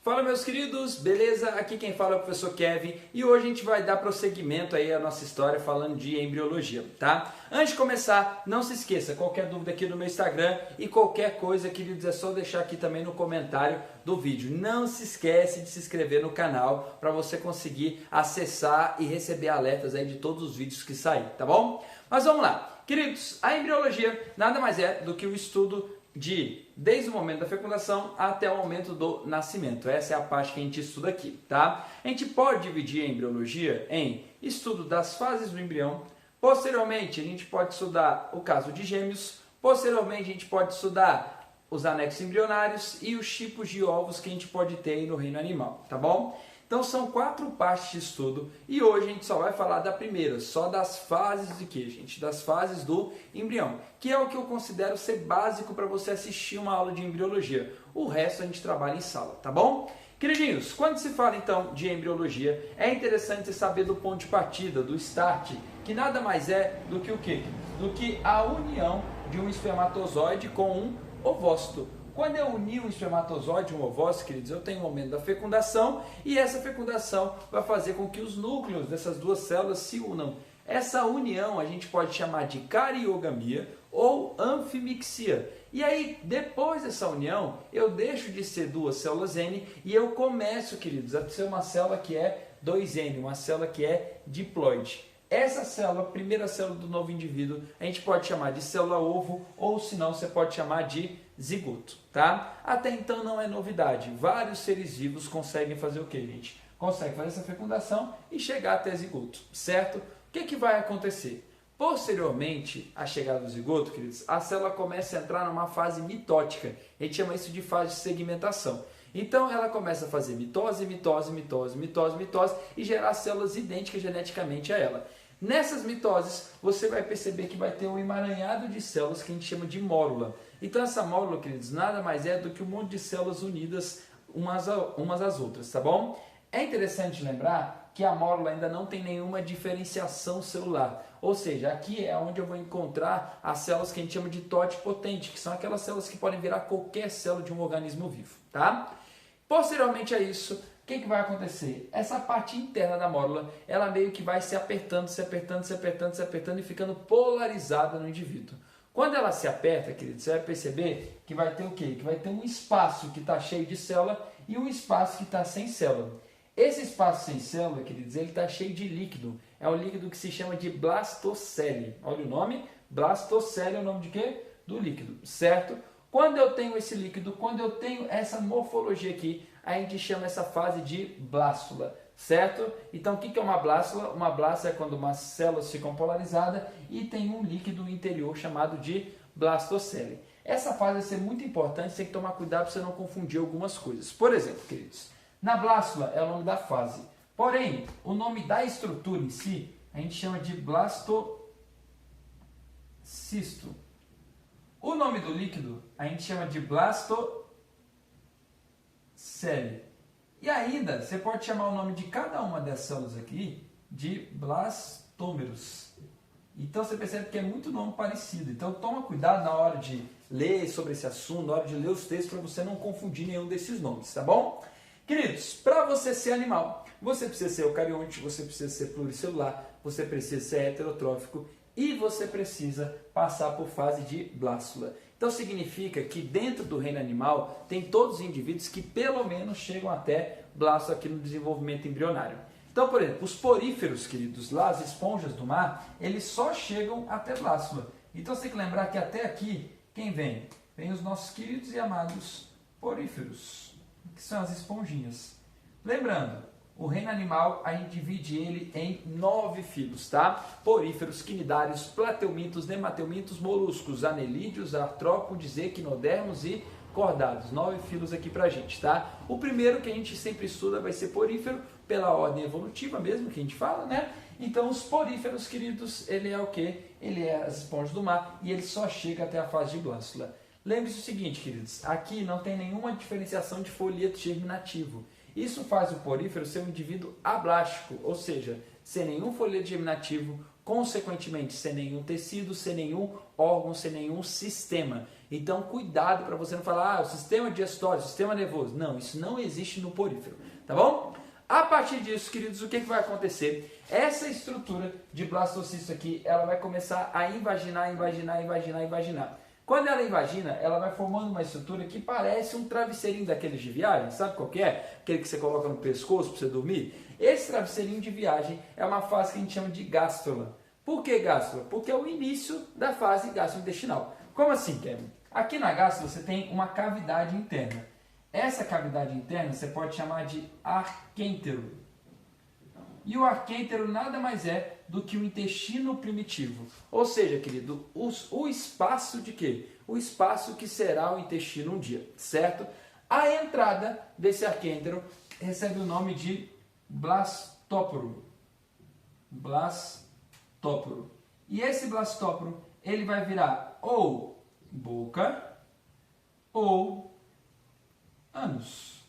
Fala meus queridos, beleza? Aqui quem fala é o professor Kevin e hoje a gente vai dar prosseguimento aí à nossa história falando de embriologia, tá? Antes de começar, não se esqueça, qualquer dúvida aqui no meu Instagram e qualquer coisa, queridos, é só deixar aqui também no comentário do vídeo. Não se esquece de se inscrever no canal para você conseguir acessar e receber alertas aí de todos os vídeos que saírem, tá bom? Mas vamos lá, queridos, a embriologia nada mais é do que o estudo desde o momento da fecundação até o momento do nascimento. Essa é a parte que a gente estuda aqui, tá? A gente pode dividir a embriologia em estudo das fases do embrião. Posteriormente, a gente pode estudar o caso de gêmeos. Posteriormente, a gente pode estudar os anexos embrionários e os tipos de ovos que a gente pode ter aí no reino animal, tá bom? Então são 4 partes de estudo e hoje a gente só vai falar da primeira, só das fases de quê, gente? Das fases do embrião, que é o que eu considero ser básico para você assistir uma aula de embriologia. O resto a gente trabalha em sala, tá bom? Queridinhos, quando se fala então de embriologia, é interessante você saber do ponto de partida, do start, que nada mais é do que o quê? Do que a união de um espermatozoide com um ovócito. Quando eu unir um espermatozoide e um ovócito, queridos, eu tenho o momento da fecundação e essa fecundação vai fazer com que os núcleos dessas duas células se unam. Essa união a gente pode chamar de cariogamia ou anfimixia. E aí, depois dessa união, eu deixo de ser duas células N e eu começo, queridos, a ser uma célula que é 2N, uma célula que é diploide. Essa célula, a primeira célula do novo indivíduo, a gente pode chamar de célula ovo ou se não, você pode chamar de zigoto, tá? Até então não é novidade. Vários seres vivos conseguem fazer o que, gente? Conseguem fazer essa fecundação e chegar até zigoto, certo? O que vai acontecer? Posteriormente à chegada do zigoto, queridos, a célula começa a entrar numa fase mitótica. A gente chama isso de fase de segmentação. Então ela começa a fazer mitose, mitose, mitose, mitose, mitose e gerar células idênticas geneticamente a ela. Nessas mitoses, você vai perceber que vai ter um emaranhado de células que a gente chama de mórula. Então essa mórula, queridos, nada mais é do que um monte de células unidas umas às outras, tá bom? É interessante lembrar que a mórula ainda não tem nenhuma diferenciação celular. Ou seja, aqui é onde eu vou encontrar as células que a gente chama de totipotente, que são aquelas células que podem virar qualquer célula de um organismo vivo, tá? Posteriormente a isso, o que vai acontecer? Essa parte interna da mórula, ela meio que vai se apertando, se apertando, se apertando, se apertando e ficando polarizada no indivíduo. Quando ela se aperta, querido, você vai perceber que vai ter o quê? Que vai ter um espaço que está cheio de célula e um espaço que está sem célula. Esse espaço sem célula, queridos, ele está cheio de líquido. É um líquido que se chama de blastocele. Olha o nome, blastocele é o nome de quê? Do líquido, certo? Quando eu tenho esse líquido, quando eu tenho essa morfologia aqui, a gente chama essa fase de blástula, certo? Então, o que é uma blástula? Uma blástula é quando umas células ficam polarizadas e tem um líquido interior chamado de blastocele. Essa fase vai ser muito importante, você tem que tomar cuidado para você não confundir algumas coisas. Por exemplo, queridos, na blástula é o nome da fase, porém, o nome da estrutura em si, a gente chama de blastocisto. O nome do líquido a gente chama de blastocele. E ainda, você pode chamar o nome de cada uma dessas células aqui de blastômeros. Então você percebe que é muito nome parecido. Então toma cuidado na hora de ler sobre esse assunto, na hora de ler os textos, para você não confundir nenhum desses nomes, tá bom? Queridos, para você ser animal, você precisa ser eucarionte, você precisa ser pluricelular, você precisa ser heterotrófico e você precisa passar por fase de blástula. Então significa que dentro do reino animal tem todos os indivíduos que pelo menos chegam até blástula aqui no desenvolvimento embrionário. Então, por exemplo, os poríferos, queridos, lá as esponjas do mar, eles só chegam até blástula. Então você tem que lembrar que até aqui, quem vem? Vem os nossos queridos e amados poríferos, que são as esponjinhas. Lembrando, o reino animal, a gente divide ele em 9 filos, tá? Poríferos, quinidários, plateumintos, nemateumintos, moluscos, anelídeos, artrópodes, equinodermos e cordados. 9 filos aqui pra gente, tá? O primeiro que a gente sempre estuda vai ser porífero, pela ordem evolutiva mesmo, que a gente fala, né? Então, os poríferos, queridos, ele é o quê? Ele é as esponjas do mar e ele só chega até a fase de blástula. Lembre-se o seguinte, queridos, aqui não tem nenhuma diferenciação de folheto germinativo. Isso faz o porífero ser um indivíduo ablástico, ou seja, sem nenhum folheto germinativo, consequentemente sem nenhum tecido, sem nenhum órgão, sem nenhum sistema. Então cuidado para você não falar, o sistema digestório, o sistema nervoso. Não, isso não existe no porífero, tá bom? A partir disso, queridos, o que vai acontecer? Essa estrutura de blastocisto aqui, ela vai começar a invaginar. Quando ela invagina, ela vai formando uma estrutura que parece um travesseirinho daqueles de viagem, sabe qual que é? Aquele que você coloca no pescoço para você dormir. Esse travesseirinho de viagem é uma fase que a gente chama de gástrula. Por que gástrula? Porque é o início da fase gastrointestinal. Como assim, Kevin? Aqui na gástrula você tem uma cavidade interna. Essa cavidade interna você pode chamar de arquêntero. E o arquêntero nada mais é do que o intestino primitivo. Ou seja, querido, o espaço de quê? O espaço que será o intestino um dia, certo? A entrada desse arquêntero recebe o nome de blastóporo. Blastóporo. E esse blastóporo, ele vai virar ou boca ou ânus.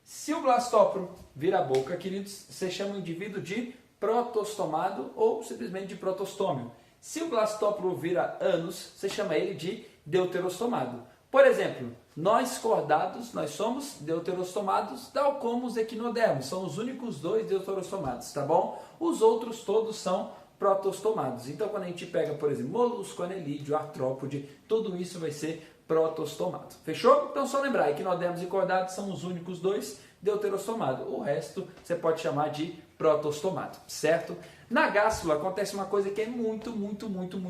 Se o blastóporo vira a boca, queridos, você chama o indivíduo de protostomado ou simplesmente de protostômio. Se o blastóporo vira ânus, você chama ele de deuterostomado. Por exemplo, nós cordados, nós somos deuterostomados, tal como os equinodermos, são os únicos dois deuterostomados, tá bom? Os outros todos são protostomados. Então, quando a gente pega, por exemplo, molusco, anelídeo, artrópode, tudo isso vai ser protostomado. Fechou? Então, só lembrar, equinodermos e cordados são os únicos dois deuterostomados. O resto você pode chamar de protostomado, certo? Na gástrula acontece uma coisa que é muito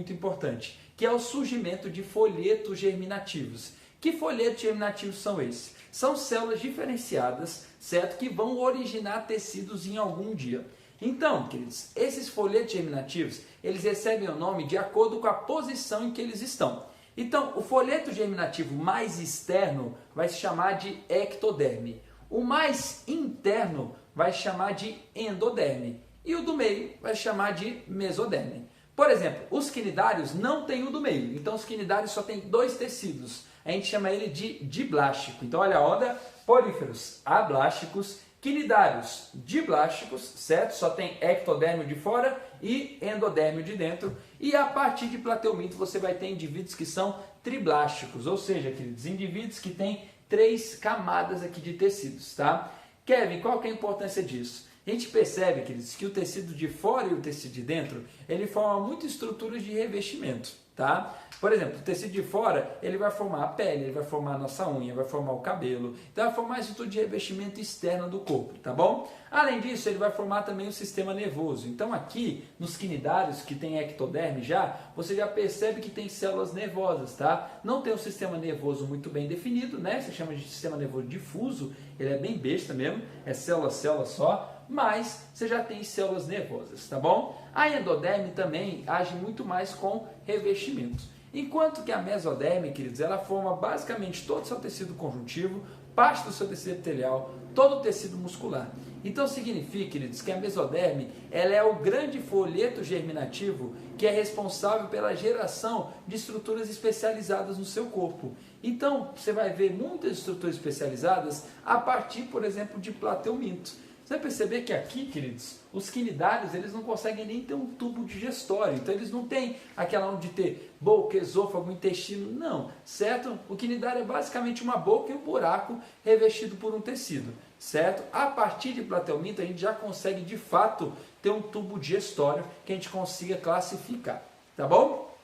importante, que é o surgimento de folhetos germinativos. Que folhetos germinativos são esses? São células diferenciadas, certo? Que vão originar tecidos em algum dia. Então, queridos, esses folhetos germinativos, eles recebem o nome de acordo com a posição em que eles estão. Então, o folheto germinativo mais externo vai se chamar de ectoderme. O mais interno vai se chamar de endoderme. E o do meio vai se chamar de mesoderme. Por exemplo, os quinidários não têm o do meio. Então, os quinidários só têm dois tecidos. A gente chama ele de diblástico. Então, olha a onda, poríferos ablásticos, quinidários diblásticos, certo? Só tem ectoderme de fora e endoderme de dentro. E a partir de plateuminto você vai ter indivíduos que são triblásticos, ou seja, queridos, indivíduos que têm 3 camadas aqui de tecidos, tá? Kevin, qual que é a importância disso? A gente percebe, queridos, que o tecido de fora e o tecido de dentro, ele forma muitas estruturas de revestimento, tá? Por exemplo, o tecido de fora, ele vai formar a pele, ele vai formar a nossa unha, vai formar o cabelo, então vai formar a estrutura de revestimento externo do corpo, tá bom? Além disso, ele vai formar também o sistema nervoso. Então aqui, nos quinidários, que tem ectoderme já, você já percebe que tem células nervosas, tá? Não tem um sistema nervoso muito bem definido, né? Você chama de sistema nervoso difuso, ele é bem besta mesmo, é célula só, mas você já tem células nervosas, tá bom? A endoderme também age muito mais com revestimentos. Enquanto que a mesoderme, queridos, ela forma basicamente todo o seu tecido conjuntivo, parte do seu tecido epitelial, todo o tecido muscular. Então significa, queridos, que a mesoderme ela é o grande folheto germinativo que é responsável pela geração de estruturas especializadas no seu corpo. Então você vai ver muitas estruturas especializadas a partir, por exemplo, de plateuminto. Você vai perceber que aqui, queridos, os quinidários, eles não conseguem nem ter um tubo digestório. Então, eles não têm aquela onde ter boca, esôfago, intestino. Não, certo? O quinidário é basicamente uma boca e um buraco revestido por um tecido, certo? A partir de plateuminto, a gente já consegue, de fato, ter um tubo digestório que a gente consiga classificar. Tá bom?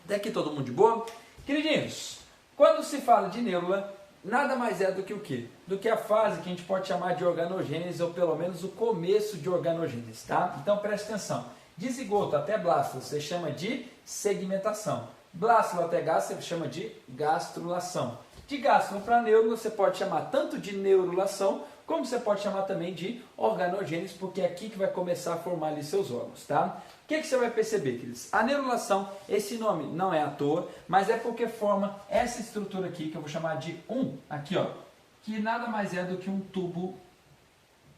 Até aqui todo mundo de boa? Queridinhos, quando se fala de neurula, nada mais é do que o quê? Do que a fase que a gente pode chamar de organogênese, ou pelo menos o começo de organogênese, tá? Então preste atenção. De zigoto até blástulo você chama de segmentação. Blástulo até gástulo você chama de gastrulação. De gástulo para neurula você pode chamar tanto de neurulação, como você pode chamar também de organogênese, porque é aqui que vai começar a formar ali seus órgãos, tá? O que você vai perceber, queridos? A neurulação, esse nome não é à toa, mas é porque forma essa estrutura aqui, que eu vou chamar de aqui ó, que nada mais é do que um tubo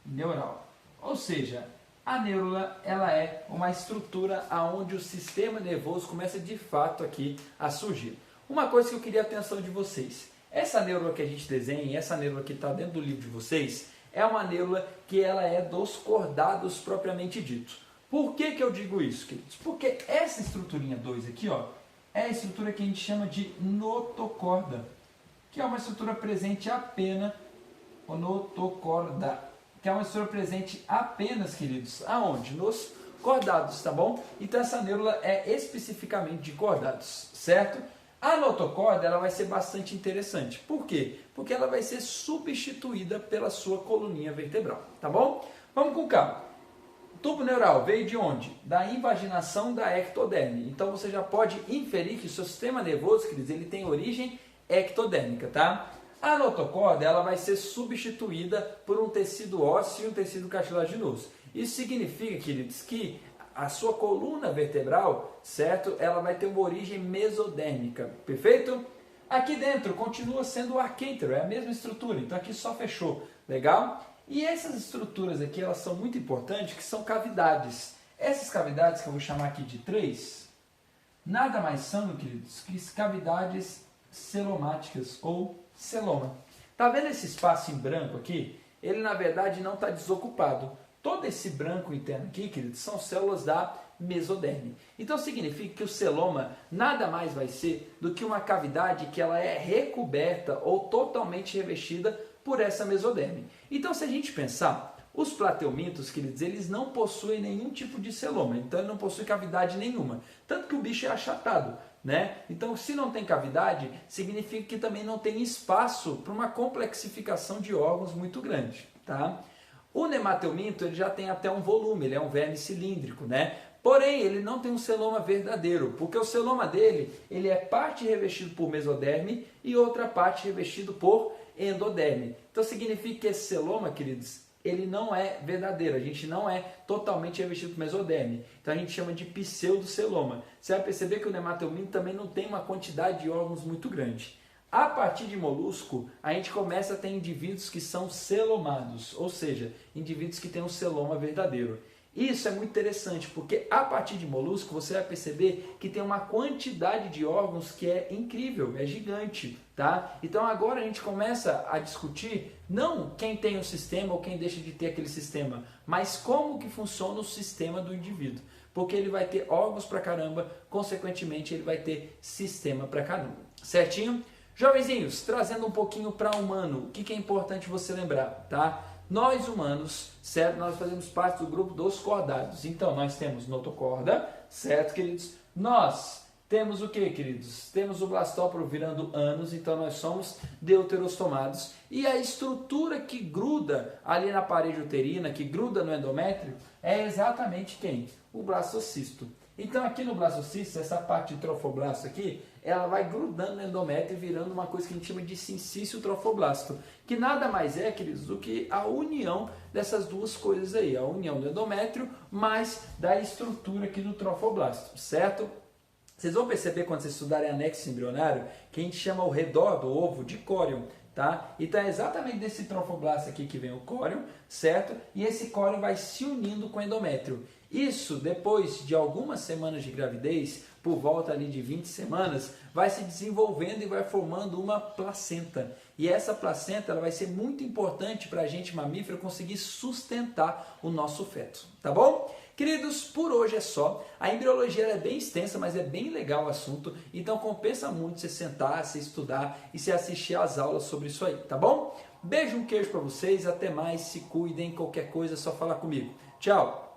neural. Ou seja, a neurula, ela é uma estrutura onde o sistema nervoso começa de fato aqui a surgir. Uma coisa que eu queria a atenção de vocês, essa neurula que a gente desenha, essa neurula que está dentro do livro de vocês, é uma neurula que ela é dos cordados propriamente ditos. Por que eu digo isso, queridos? Porque essa estruturinha 2 aqui, ó, é a estrutura que a gente chama de notocorda, que é uma estrutura presente apenas, notocorda, que é uma estrutura presente apenas, queridos, aonde? Nos cordados, tá bom? Então essa neurula é especificamente de cordados, certo? A notocorda ela vai ser bastante interessante. Por quê? Porque ela vai ser substituída pela sua coluninha vertebral, tá bom? Vamos com calma. O tubo neural veio de onde? Da invaginação da ectoderme. Então você já pode inferir que o seu sistema nervoso, queridos, ele tem origem ectodérmica, tá? A notocorda ela vai ser substituída por um tecido ósseo e um tecido cartilaginoso. Isso significa, queridos, que a sua coluna vertebral, certo? Ela vai ter uma origem mesodérmica, perfeito? Aqui dentro continua sendo o arquêntero, é a mesma estrutura, então aqui só fechou, legal? E essas estruturas aqui, elas são muito importantes, que são cavidades. Essas cavidades, que eu vou chamar aqui de 3, nada mais são, queridos, que cavidades celomáticas ou celoma. Tá vendo esse espaço em branco aqui? Ele, na verdade, não está desocupado. Todo esse branco interno aqui, queridos, são células da mesoderme. Então significa que o celoma nada mais vai ser do que uma cavidade que ela é recoberta ou totalmente revestida por essa mesoderme. Então se a gente pensar, os plateumintos, queridos, eles não possuem nenhum tipo de celoma, então ele não possui cavidade nenhuma. Tanto que o bicho é achatado, né? Então se não tem cavidade, significa que também não tem espaço para uma complexificação de órgãos muito grande, tá? O nemateuminto ele já tem até um volume, ele é um verme cilíndrico, né? Porém, ele não tem um celoma verdadeiro, porque o celoma dele ele é parte revestido por mesoderme e outra parte revestido por endoderme. Então significa que esse celoma, queridos, ele não é verdadeiro, a gente não é totalmente revestido por mesoderme. Então a gente chama de pseudoceloma. Você vai perceber que o nemateuminto também não tem uma quantidade de órgãos muito grande. A partir de molusco, a gente começa a ter indivíduos que são celomados, ou seja, indivíduos que têm um celoma verdadeiro. Isso é muito interessante, porque a partir de molusco você vai perceber que tem uma quantidade de órgãos que é incrível, é gigante, tá? Então agora a gente começa a discutir não quem tem o sistema ou quem deixa de ter aquele sistema, mas como que funciona o sistema do indivíduo. Porque ele vai ter órgãos pra caramba, consequentemente ele vai ter sistema pra caramba, certinho? Jovenzinhos, trazendo um pouquinho para humano, o que é importante você lembrar, tá? Nós humanos, certo? Nós fazemos parte do grupo dos cordados. Então, nós temos notocorda, certo, queridos? Nós temos o que, queridos? Temos o blastóporo virando ânus, então nós somos deuterostomados. E a estrutura que gruda ali na parede uterina, que gruda no endométrio, é exatamente quem? O blastocisto. Então aqui no blastocisto, essa parte de trofoblasto aqui, ela vai grudando no endométrio e virando uma coisa que a gente chama de sincício trofoblasto, que nada mais é, queridos, do que a união dessas duas coisas aí, a união do endométrio mais da estrutura aqui do trofoblasto, certo? Vocês vão perceber quando vocês estudarem anexo embrionário, que a gente chama ao redor do ovo de córion, tá? Então é exatamente desse trofoblasto aqui que vem o córion, certo? E esse córion vai se unindo com o endométrio. Isso, depois de algumas semanas de gravidez, por volta ali de 20 semanas, vai se desenvolvendo e vai formando uma placenta. E essa placenta ela vai ser muito importante para a gente mamífero conseguir sustentar o nosso feto, tá bom? Queridos, por hoje é só. A embriologia é bem extensa, mas é bem legal o assunto, então compensa muito você sentar, você estudar e você assistir às aulas sobre isso aí, tá bom? Beijo, um queijo para vocês, até mais, se cuidem, qualquer coisa é só falar comigo. Tchau!